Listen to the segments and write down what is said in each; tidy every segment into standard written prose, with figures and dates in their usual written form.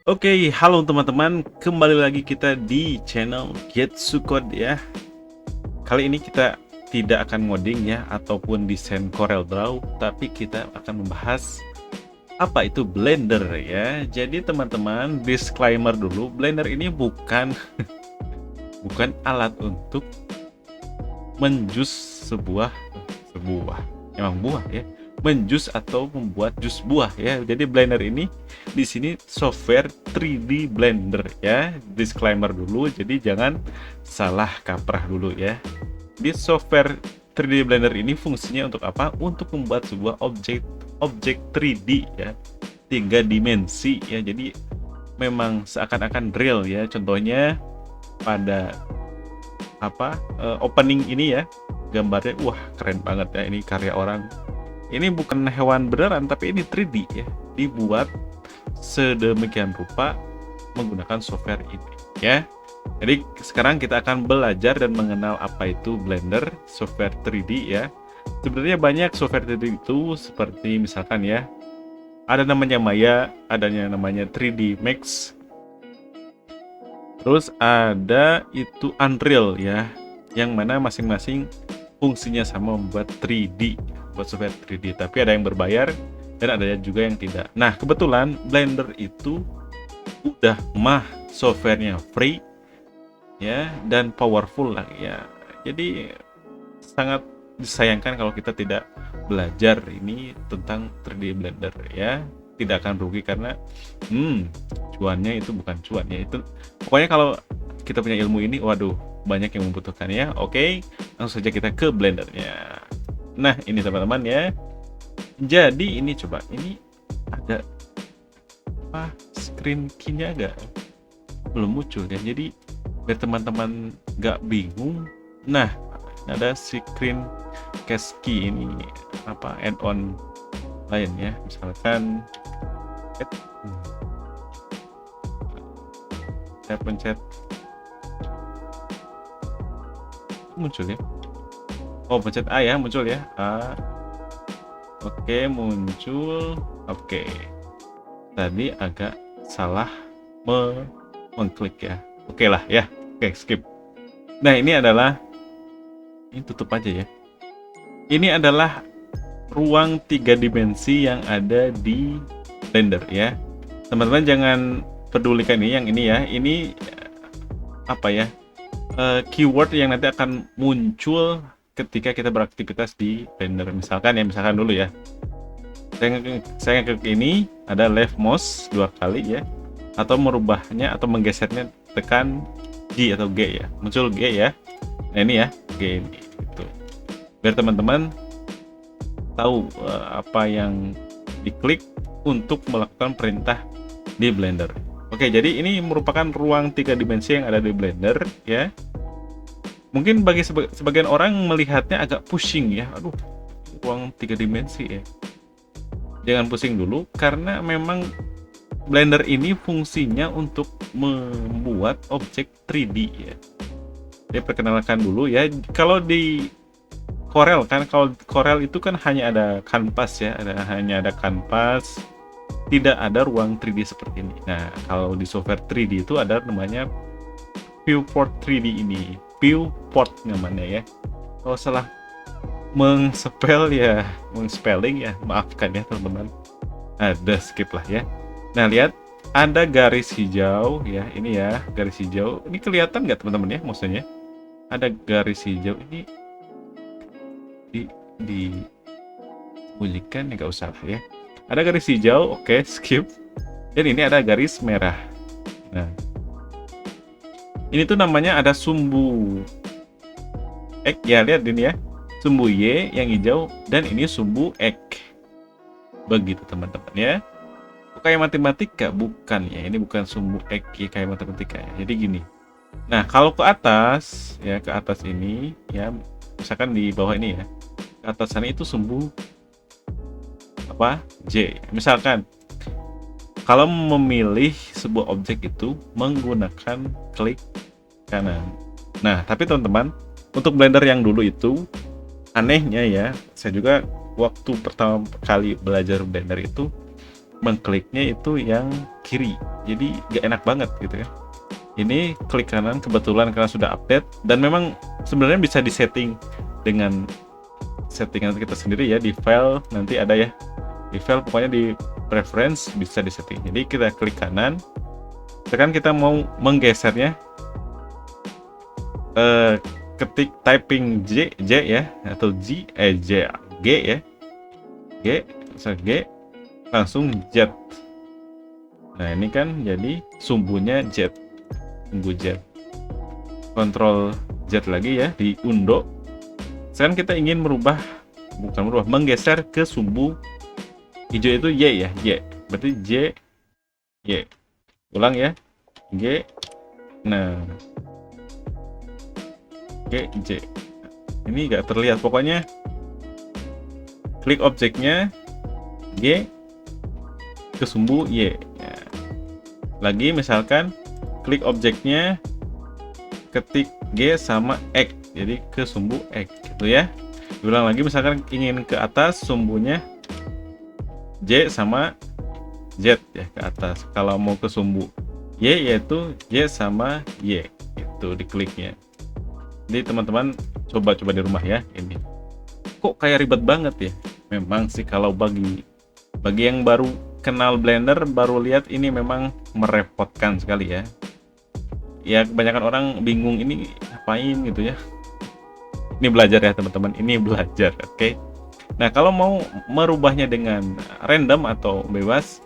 Oke, halo teman-teman, kembali lagi kita di channel Getsu Code ya. Kali ini kita tidak akan ngoding ya, ataupun desain Corel Draw, tapi kita akan membahas apa itu Blender ya. Jadi teman-teman, disclaimer dulu, Blender ini bukan bukan alat untuk menjus sebuah emang buah ya, menjus atau membuat jus buah ya. Jadi Blender ini di sini software 3D Blender ya. Disclaimer dulu, jadi jangan salah kaprah dulu ya. Di software 3D Blender ini fungsinya untuk apa? Untuk membuat sebuah objek 3D ya, 3 dimensi ya. Jadi memang seakan-akan real ya. Contohnya pada opening ini ya, gambarnya wah keren banget ya, ini karya orang. Ini bukan hewan beneran tapi ini 3D ya, dibuat sedemikian rupa menggunakan software ini ya. Jadi sekarang kita akan belajar dan mengenal apa itu Blender, software 3D ya. Sebenarnya banyak software 3D itu, seperti misalkan ya, ada namanya Maya, adanya namanya 3D Max, terus ada itu Unreal ya, yang mana masing-masing fungsinya sama, membuat 3D, buat software 3D. Tapi ada yang berbayar dan ada juga yang tidak. Nah, kebetulan Blender itu udah softwarenya free ya, dan powerful lah ya. Jadi sangat disayangkan kalau kita tidak belajar ini tentang 3D Blender ya. Tidak akan rugi karena cuannya itu bukan cuan ya. Itu pokoknya kalau kita punya ilmu ini, waduh, banyak yang membutuhkan ya. Oke, langsung saja kita ke Blendernya. Nah, ini teman-teman ya. Jadi ini coba, ini ada screen key-nya agak belum muncul ya. Jadi biar teman-teman nggak bingung, nah ada screen cast key ini add-on lain ya. Misalkan saya pencet, muncul ya. Oh, pencet A ya, muncul ya. A. Oke, muncul. Oke. Tadi agak salah mengklik ya. Oke lah ya. Oke, skip. Nah, ini tutup aja ya. Ini adalah ruang 3 dimensi yang ada di Blender ya. Teman-teman jangan pedulikan yang ini ya. Ini keyword yang nanti akan muncul ketika kita beraktivitas di Blender. Misalkan dulu ya, saya ngeklik ini, ada left mouse 2 kali ya, atau merubahnya atau menggesernya tekan G atau G ya, muncul G ya. Nah ini ya, G ini itu biar teman-teman tahu apa yang diklik untuk melakukan perintah di Blender. Oke, jadi ini merupakan ruang 3 dimensi yang ada di Blender ya. Mungkin bagi sebagian orang melihatnya agak pusing ya. Aduh, ruang 3 dimensi ya. Jangan pusing dulu, karena memang Blender ini fungsinya untuk membuat objek 3D ya. Jadi perkenalkan dulu ya. Kalau di Corel kan, kalau Corel itu kan hanya ada kanvas ya, hanya ada kanvas, tidak ada ruang 3D seperti ini. Nah, kalau di software 3D itu ada namanya viewport 3D ini. Viewport namanya ya. Kalau salah mengspelling ya, maafkan ya teman-teman. Ada skip lah ya. Nah, lihat ada garis hijau ya, ini ya, garis hijau. Ini kelihatan nggak teman-teman ya, maksudnya? Ada garis hijau ini disembunyikan ya, nggak usah ya. Ada garis hijau, oke, skip. Dan ini ada garis merah. Nah, ini tuh namanya ada sumbu X ya, lihat ini ya, sumbu Y yang hijau, dan ini sumbu X. Begitu teman-teman ya. Kayak matematika bukan ya, ini bukan sumbu X ya, kayak matematika ya. Jadi gini. Nah, kalau ke atas ya, ke atas ini ya, misalkan di bawah ini ya, ke atas sana itu sumbu J. Misalkan kalau memilih sebuah objek itu menggunakan klik kanan. Nah, tapi teman-teman, untuk Blender yang dulu itu anehnya ya, saya juga waktu pertama kali belajar Blender itu mengkliknya itu yang kiri, jadi gak enak banget gitu kan. Ini klik kanan kebetulan karena sudah update, dan memang sebenarnya bisa disetting dengan settingan kita sendiri ya, di file nanti ada ya, di file pokoknya di preference bisa disetting. Jadi kita klik kanan, sekarang kita mau menggesernya, ketik typing J ya, atau G ya, G langsung Z. Nah ini kan jadi sumbunya Z, sumbu Z. Kontrol Z lagi ya, diundo. Sekarang kita ingin menggeser ke sumbu hijau itu Y ya, Y. Berarti J, Y. Ulang ya, G. Nah, G, J. Ini nggak terlihat, pokoknya klik objeknya G ke sumbu Y. Ya. Lagi misalkan klik objeknya, ketik G sama X, jadi ke sumbu X gitu ya. Ulang lagi, misalkan ingin ke atas sumbunya J sama Z ya, ke atas. Kalau mau ke sumbu Y yaitu J sama Y, itu dikliknya. Jadi teman-teman coba di rumah ya. Ini kok kayak ribet banget ya. Memang sih kalau bagi yang baru kenal Blender, baru lihat ini memang merepotkan sekali ya. Ya kebanyakan orang bingung ini ngapain gitu ya. Ini belajar ya teman-teman, ini belajar, oke. Nah kalau mau merubahnya dengan random atau bebas,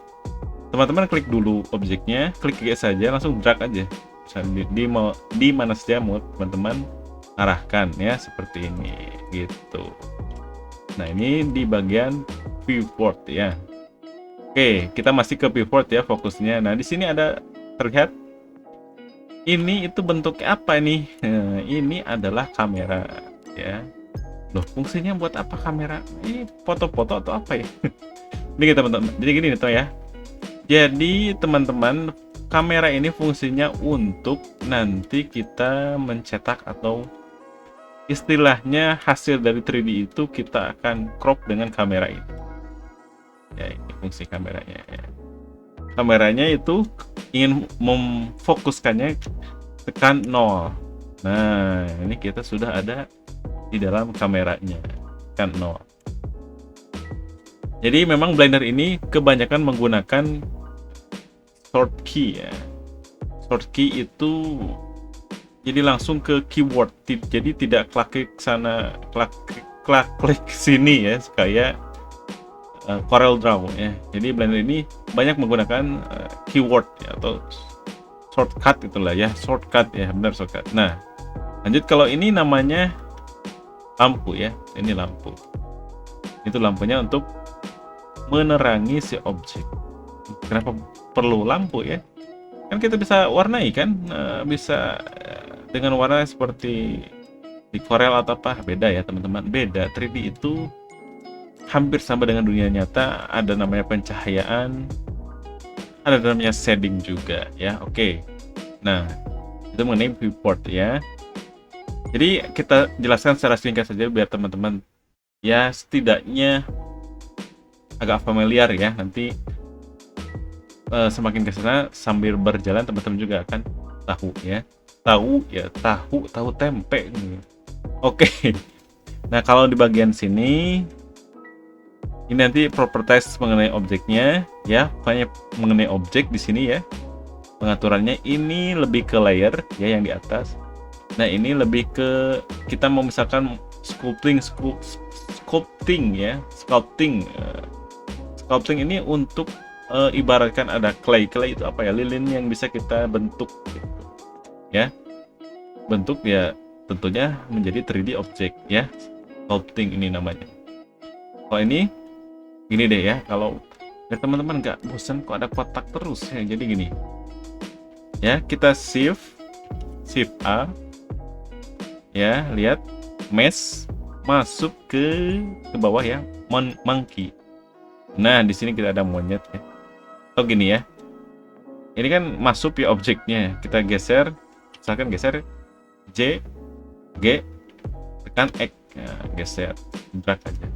teman-teman klik dulu objeknya, klik G saja, langsung drag aja. Di mana saja mau teman-teman arahkan ya, seperti ini gitu. Nah ini di bagian viewport ya. Oke, kita masih ke viewport ya fokusnya. Nah di sini ada terlihat ini, itu bentuknya apa nih? Nah, ini adalah kamera ya. Loh, fungsinya buat apa kamera? Ini foto-foto atau apa ya? Ini teman-teman. Jadi gini nih ya. Jadi teman-teman, kamera ini fungsinya untuk nanti kita mencetak atau istilahnya hasil dari 3D itu kita akan crop dengan kamera ini. Ya, ini fungsi kameranya ya. Kameranya itu ingin memfokuskannya, tekan 0. Nah, ini kita sudah ada di dalam kameranya, tekan 0. Jadi memang Blender ini kebanyakan menggunakan short key ya. Short key itu jadi langsung ke keyword, jadi tidak klik sana, klik sini ya, kayak Corel Draw ya. Jadi Blender ini banyak menggunakan keyword ya, atau shortcut itulah ya, shortcut ya, benar shortcut. Nah, lanjut, kalau ini namanya lampu ya, ini lampu. Itu lampunya untuk menerangi si objek. Kenapa perlu lampu ya? Kan kita bisa warnai kan, bisa dengan warna seperti di Corel atau apa. Beda ya teman-teman, beda. 3D itu hampir sama dengan dunia nyata, ada namanya pencahayaan, ada namanya shading juga ya. Oke. Nah, itu mengenai viewport ya. Jadi kita jelaskan secara singkat saja biar teman-teman ya setidaknya agak familiar ya. Nanti semakin ke sana sambil berjalan teman-teman juga akan tahu ya. Tahu tempe. Oke. Nah, kalau di bagian sini ini nanti properties mengenai objeknya ya, pokoknya mengenai objek di sini ya. Pengaturannya ini lebih ke layer ya, yang di atas. Nah, ini lebih ke kita mau misalkan sculpting ya, sculpting ini untuk ibaratkan ada clay itu apa ya, lilin yang bisa kita bentuk gitu. Ya. Bentuk ya tentunya menjadi 3D objek ya. Sculpting ini namanya. Kalau ini gini deh ya, kalau ya teman-teman nggak bosan kok ada kotak terus ya, jadi gini ya, kita shift A ya, lihat mesh masuk ke bawah ya, monkey. Nah di sini kita ada monyet ya, atau gini ya, ini kan masuk ya objeknya, kita geser, misalkan geser J, G, tekan X ya, geser, drag aja.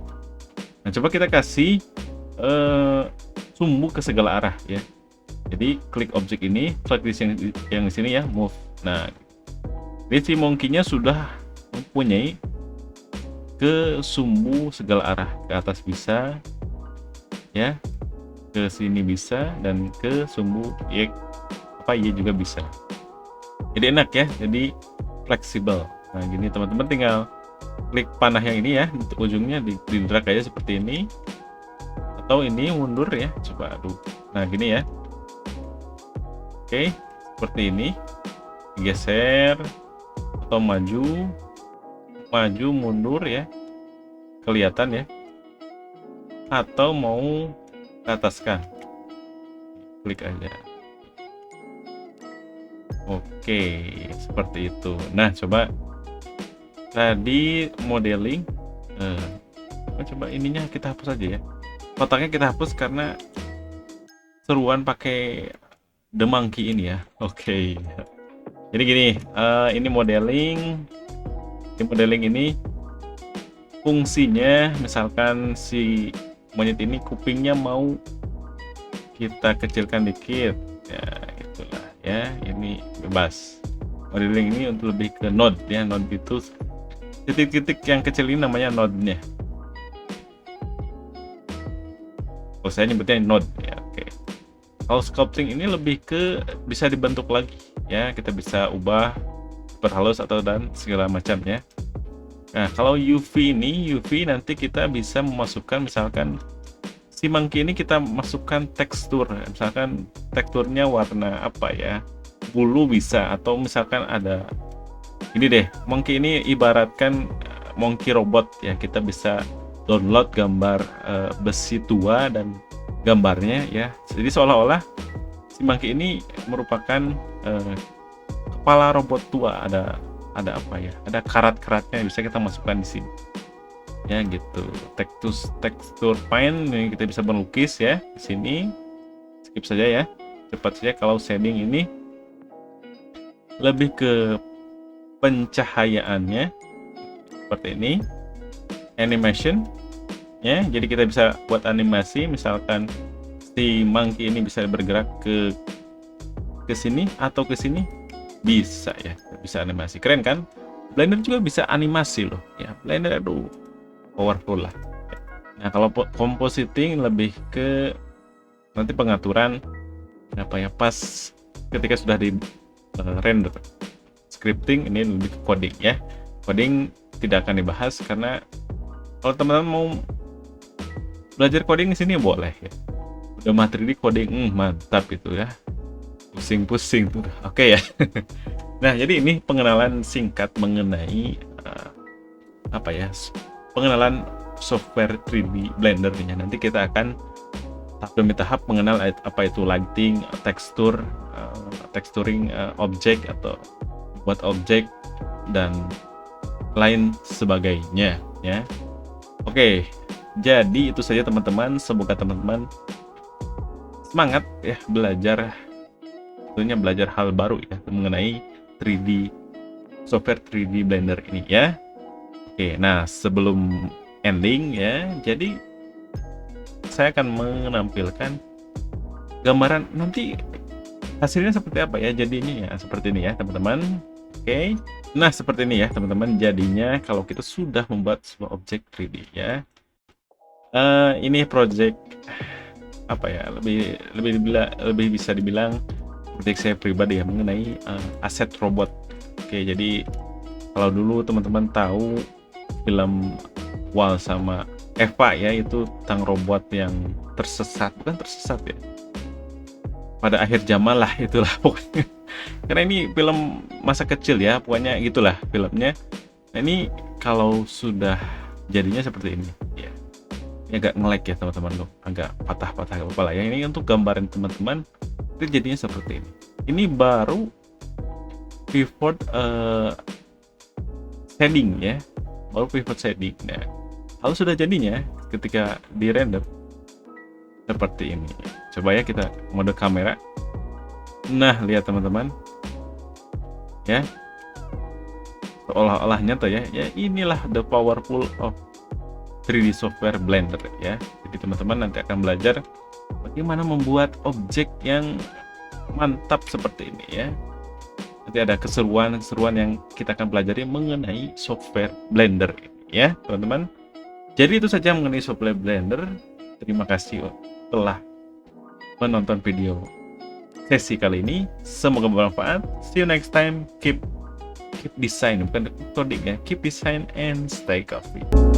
Nah coba kita kasih sumbu ke segala arah ya. Jadi klik objek ini, klik di sini, yang di sini ya, move. Nah, jadi si monkey-nya sudah mempunyai ke sumbu segala arah, ke atas bisa ya, ke sini bisa, dan ke sumbu Y juga bisa. Jadi enak ya, jadi fleksibel. Nah gini teman-teman, tinggal klik panah yang ini ya, untuk ujungnya di drag aja seperti ini, atau ini mundur ya, coba aduh. Nah gini ya, oke, seperti ini, geser atau maju mundur ya, kelihatan ya, atau mau ke atas kan, klik aja. Oke, seperti itu. Nah coba tadi modeling, coba ininya kita hapus aja ya, kotaknya kita hapus karena seruan pakai the monkey ini ya. Oke, jadi gini, ini modeling ini fungsinya, misalkan si monyet ini kupingnya mau kita kecilkan dikit ya, itulah ya, ini bebas. Modeling ini untuk lebih ke node ya, node itu titik-titik yang kecil ini namanya node-nya. Kalau saya nyebutnya node ya. Oke. Kalau sculpting ini lebih ke bisa dibentuk lagi ya, kita bisa ubah berhalus atau dan segala macamnya. Nah kalau UV ini, UV nanti kita bisa memasukkan, misalkan si monkey ini kita masukkan tekstur, misalkan teksturnya warna apa ya, bulu bisa, atau misalkan ada ini deh, monkey ini ibaratkan monkey robot ya, kita bisa download gambar besi tua dan gambarnya ya, jadi seolah-olah si monkey ini merupakan kepala robot tua, ada apa ya, ada karat-karatnya, bisa kita masukkan di sini ya gitu. Tekstur paint ini kita bisa melukis ya di sini, skip saja ya, cepat saja. Kalau shading ini lebih ke pencahayaannya seperti ini, animation ya, jadi kita bisa buat animasi, misalkan si monkey ini bisa bergerak ke sini atau ke sini, bisa ya, bisa animasi. Keren kan? Blender juga bisa animasi loh ya, Blender aduh powerful lah. Nah kalau compositing lebih ke nanti pengaturan apa ya, pas ketika sudah di render. Scripting ini lebih ke coding ya, coding tidak akan dibahas karena kalau teman-teman mau belajar coding di sini boleh ya, udah materi di coding mantap itu ya, pusing-pusing tuh. Oke ya. Nah jadi ini pengenalan singkat mengenai apa ya, pengenalan software 3D Blender nya. Nanti kita akan tahap demi tahap mengenal apa itu lighting, tekstur, texturing objek atau buat objek dan lain sebagainya ya. Oke, jadi itu saja teman-teman, semoga teman-teman semangat ya belajar, tentunya belajar hal baru ya mengenai 3D software 3D Blender ini ya. Oke, nah sebelum ending ya, jadi saya akan menampilkan gambaran nanti hasilnya seperti apa ya, jadinya ya seperti ini ya teman-teman. Oke, nah seperti ini ya teman-teman jadinya kalau kita sudah membuat sebuah objek 3D ya. Ini project apa ya, lebih bisa dibilang project saya pribadi ya mengenai aset robot. Oke, jadi kalau dulu teman-teman tahu film Wall sama Eva ya, itu tentang robot yang tersesat, bukan tersesat ya, pada akhir zaman lah itulah pokoknya. Karena ini film masa kecil ya, pokoknya gitulah filmnya. Nah ini kalau sudah jadinya seperti ini ya, ini agak nge-lag ya teman-teman loh, agak patah-patah kepala ya. Ini untuk gambaran teman-teman itu jadinya seperti ini. Ini baru pivot shading ya, baru pivot shading. Nah kalau sudah jadinya ketika di render seperti ini, coba ya kita mode kamera. Nah lihat teman-teman ya, seolah-olah nyata ya, inilah the powerful of 3D software Blender ya. Jadi teman-teman nanti akan belajar bagaimana membuat objek yang mantap seperti ini ya. Nanti ada keseruan-keseruan yang kita akan pelajari mengenai software Blender ya, teman-teman. Jadi itu saja mengenai software Blender. Terima kasih telah menonton video sesi kali ini. Semoga bermanfaat. See you next time. Keep design, bukan coding ya. Keep design and stay coffee.